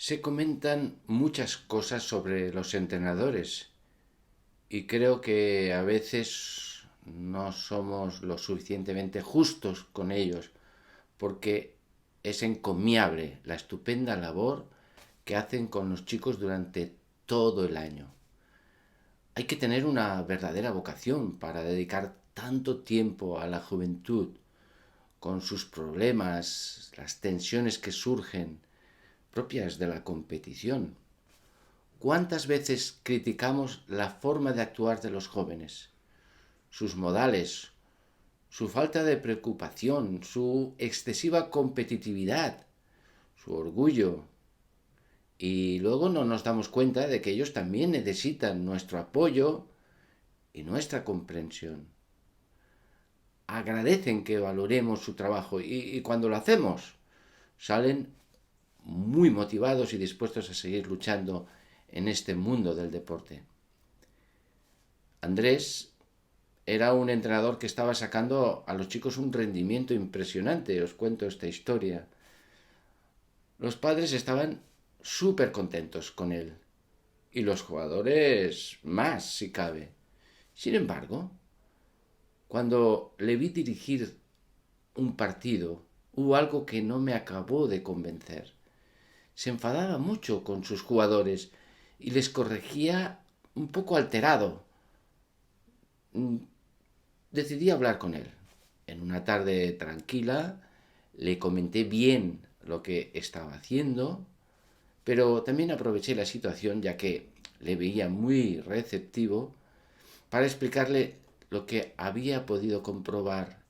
Se comentan muchas cosas sobre los entrenadores y creo que a veces no somos lo suficientemente justos con ellos porque es encomiable la estupenda labor que hacen con los chicos durante todo el año. Hay que tener una verdadera vocación para dedicar tanto tiempo a la juventud con sus problemas, las tensiones que surgen propias de la competición. ¿Cuántas veces criticamos la forma de actuar de los jóvenes? Sus modales, su falta de preocupación, su excesiva competitividad, su orgullo. Y luego no nos damos cuenta de que ellos también necesitan nuestro apoyo y nuestra comprensión. Agradecen que valoremos su trabajo y cuando lo hacemos salen muy motivados y dispuestos a seguir luchando en este mundo del deporte. Andrés era un entrenador que estaba sacando a los chicos un rendimiento impresionante. Os cuento esta historia. Los padres estaban súper contentos con él y los jugadores más, si cabe. Sin embargo, cuando le vi dirigir un partido, hubo algo que no me acabó de convencer. Se enfadaba mucho con sus jugadores y les corregía un poco alterado. Decidí hablar con él. En una tarde tranquila le comenté bien lo que estaba haciendo, pero también aproveché la situación, ya que le veía muy receptivo, para explicarle lo que había podido comprobar.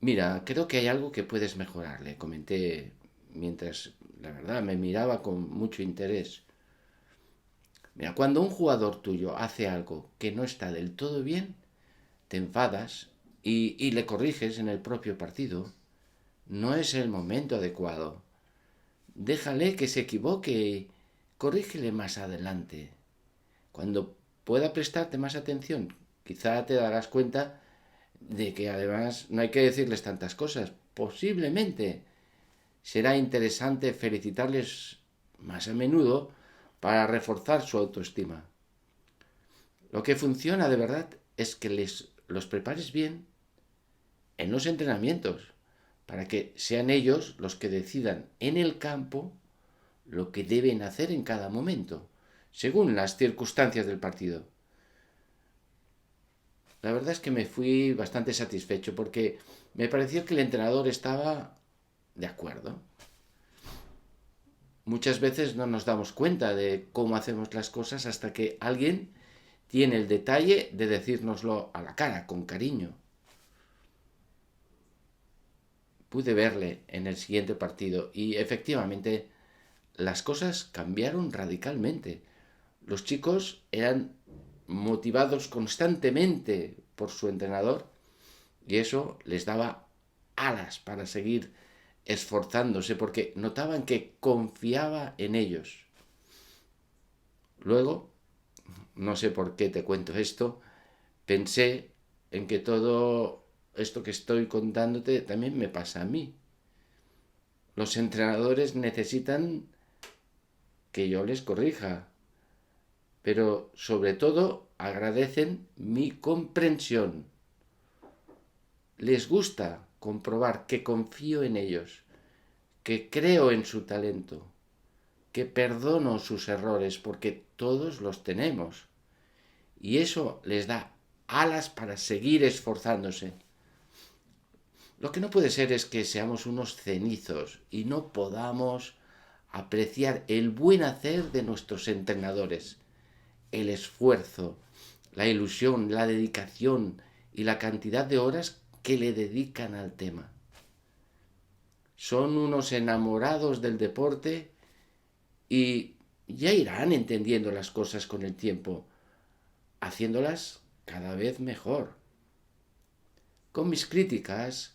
Mira, creo que hay algo que puedes mejorar, le comenté mientras, la verdad, me miraba con mucho interés. Mira, cuando un jugador tuyo hace algo que no está del todo bien, te enfadas y le corriges en el propio partido. No es el momento adecuado. Déjale que se equivoque y corrígele más adelante. Cuando pueda prestarte más atención, quizá te darás cuenta de que además no hay que decirles tantas cosas. Posiblemente será interesante felicitarles más a menudo para reforzar su autoestima. Lo que funciona de verdad es que los prepares bien en los entrenamientos para que sean ellos los que decidan en el campo lo que deben hacer en cada momento, según las circunstancias del partido. La verdad es que me fui bastante satisfecho porque me pareció que el entrenador estaba de acuerdo. Muchas veces no nos damos cuenta de cómo hacemos las cosas hasta que alguien tiene el detalle de decírnoslo a la cara, con cariño. Pude verle en el siguiente partido y efectivamente las cosas cambiaron radicalmente. Los chicos eran motivados constantemente por su entrenador y eso les daba alas para seguir esforzándose porque notaban que confiaba en ellos. Luego, no sé por qué te cuento esto, pensé en que todo esto que estoy contándote también me pasa a mí. Los entrenadores necesitan que yo les corrija, pero sobre todo agradecen mi comprensión. Les gusta comprobar que confío en ellos, que creo en su talento, que perdono sus errores porque todos los tenemos. Y eso les da alas para seguir esforzándose. Lo que no puede ser es que seamos unos cenizos y no podamos apreciar el buen hacer de nuestros entrenadores, el esfuerzo, la ilusión, la dedicación y la cantidad de horas que le dedican al tema. Son unos enamorados del deporte y ya irán entendiendo las cosas con el tiempo, haciéndolas cada vez mejor. Con mis críticas,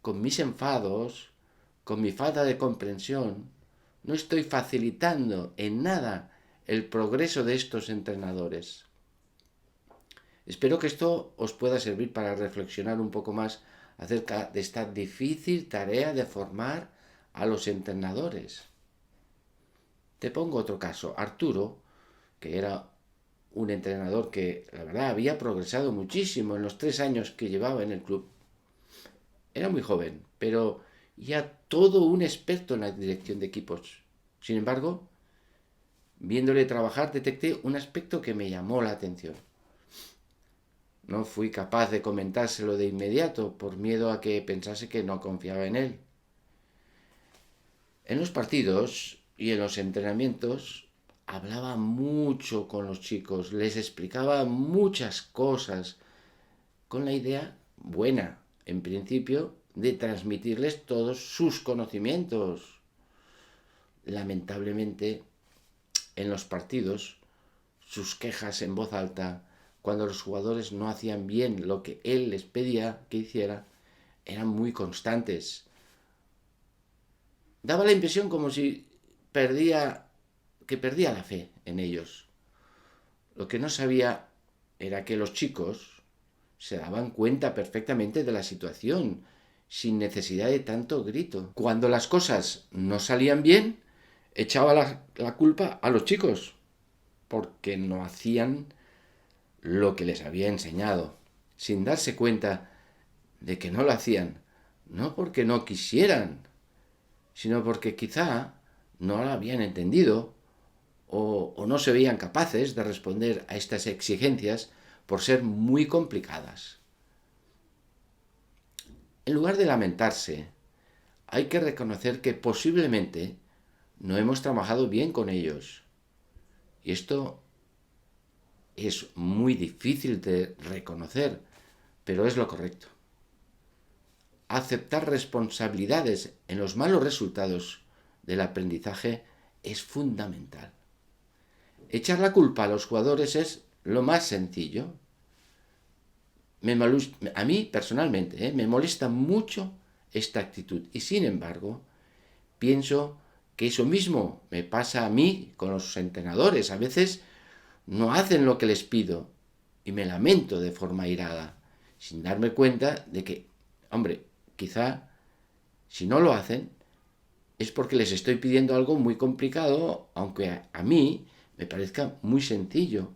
con mis enfados, con mi falta de comprensión, no estoy facilitando en nada el progreso de estos entrenadores. Espero que esto os pueda servir para reflexionar un poco más acerca de esta difícil tarea de formar a los entrenadores. Te pongo otro caso. Arturo, que era un entrenador que, la verdad, había progresado muchísimo en los 3 años que llevaba en el club. Era muy joven, pero ya todo un experto en la dirección de equipos. Sin embargo, viéndole trabajar, detecté un aspecto que me llamó la atención. No fui capaz de comentárselo de inmediato por miedo a que pensase que no confiaba en él. En los partidos y en los entrenamientos hablaba mucho con los chicos, les explicaba muchas cosas con la idea buena, en principio, de transmitirles todos sus conocimientos. Lamentablemente, en los partidos, sus quejas en voz alta, cuando los jugadores no hacían bien lo que él les pedía que hiciera, eran muy constantes. Daba la impresión como si perdía la fe en ellos. Lo que no sabía era que los chicos se daban cuenta perfectamente de la situación, sin necesidad de tanto grito. Cuando las cosas no salían bien, echaba la culpa a los chicos, porque no hacían lo que les había enseñado, sin darse cuenta de que no lo hacían, no porque no quisieran, sino porque quizá no lo habían entendido o no se veían capaces de responder a estas exigencias por ser muy complicadas. En lugar de lamentarse, hay que reconocer que posiblemente no hemos trabajado bien con ellos. Y esto es muy difícil de reconocer, pero es lo correcto. Aceptar responsabilidades en los malos resultados del aprendizaje es fundamental. Echar la culpa a los jugadores es lo más sencillo. A mí personalmente me molesta mucho esta actitud y sin embargo pienso que eso mismo me pasa a mí con los entrenadores. A veces no hacen lo que les pido y me lamento de forma airada, sin darme cuenta de que, hombre, quizá si no lo hacen es porque les estoy pidiendo algo muy complicado, aunque a mí me parezca muy sencillo,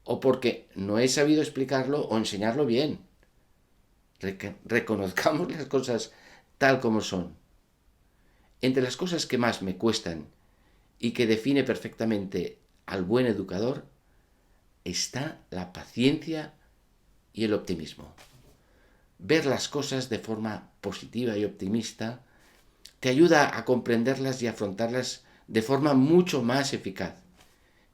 o porque no he sabido explicarlo o enseñarlo bien. Reconozcamos las cosas tal como son. Entre las cosas que más me cuestan y que define perfectamente al buen educador está la paciencia y el optimismo. Ver las cosas de forma positiva y optimista te ayuda a comprenderlas y afrontarlas de forma mucho más eficaz,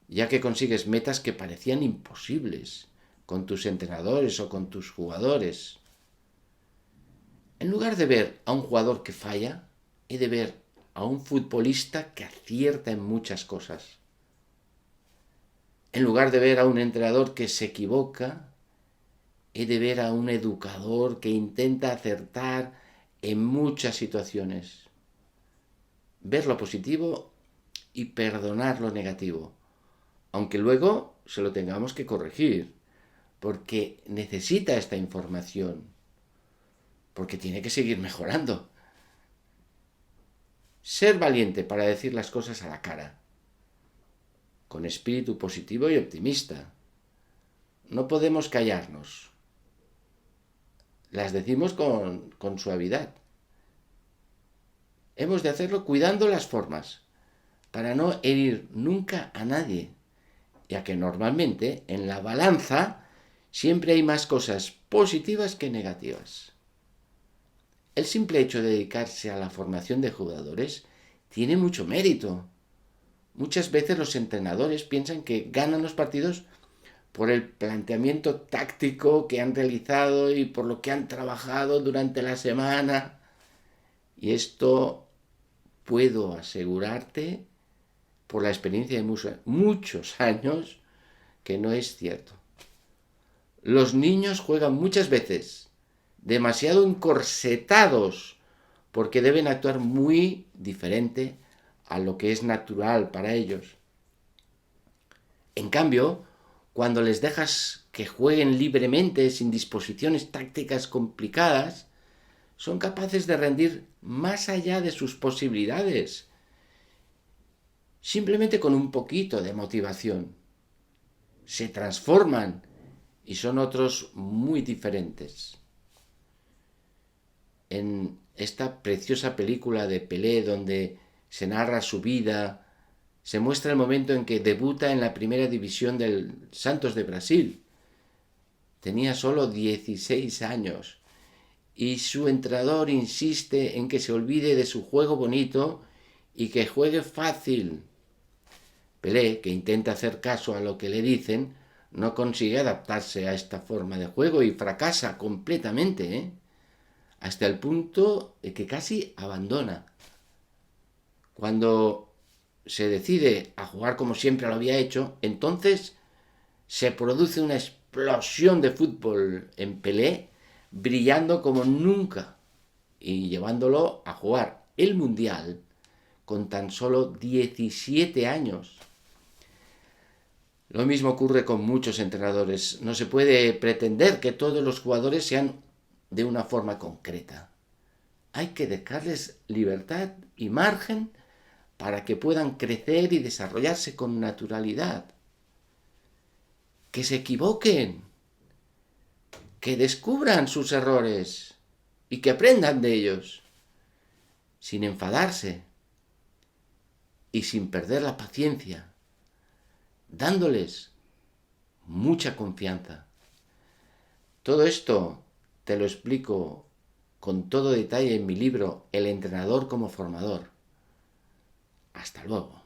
ya que consigues metas que parecían imposibles con tus entrenadores o con tus jugadores. En lugar de ver a un jugador que falla, he de ver a un futbolista que acierta en muchas cosas. En lugar de ver a un entrenador que se equivoca, he de ver a un educador que intenta acertar en muchas situaciones. Ver lo positivo y perdonar lo negativo, aunque luego se lo tengamos que corregir, porque necesita esta información, porque tiene que seguir mejorando. Ser valiente para decir las cosas a la cara, con espíritu positivo y optimista. No podemos callarnos. Las decimos con suavidad. Hemos de hacerlo cuidando las formas, para no herir nunca a nadie, ya que normalmente en la balanza siempre hay más cosas positivas que negativas. El simple hecho de dedicarse a la formación de jugadores tiene mucho mérito. Muchas veces los entrenadores piensan que ganan los partidos por el planteamiento táctico que han realizado y por lo que han trabajado durante la semana. Y esto puedo asegurarte, por la experiencia de muchos años, que no es cierto. Los niños juegan muchas veces demasiado encorsetados porque deben actuar muy diferente a lo que es natural para ellos. En cambio, cuando les dejas que jueguen libremente sin disposiciones tácticas complicadas, son capaces de rendir más allá de sus posibilidades, simplemente con un poquito de motivación. Se transforman y son otros muy diferentes. En esta preciosa película de Pelé, donde se narra su vida, se muestra el momento en que debuta en la primera división del Santos de Brasil. Tenía solo 16 años y su entrenador insiste en que se olvide de su juego bonito y que juegue fácil. Pelé, que intenta hacer caso a lo que le dicen, no consigue adaptarse a esta forma de juego y fracasa completamente, hasta el punto de que casi abandona. Cuando se decide a jugar como siempre lo había hecho, entonces se produce una explosión de fútbol en Pelé, brillando como nunca y llevándolo a jugar el Mundial con tan solo 17 años. Lo mismo ocurre con muchos entrenadores. No se puede pretender que todos los jugadores sean de una forma concreta. Hay que dejarles libertad y margen para que puedan crecer y desarrollarse con naturalidad. Que se equivoquen, que descubran sus errores y que aprendan de ellos, sin enfadarse y sin perder la paciencia, dándoles mucha confianza. Todo esto te lo explico con todo detalle en mi libro El entrenador como formador. Hasta luego.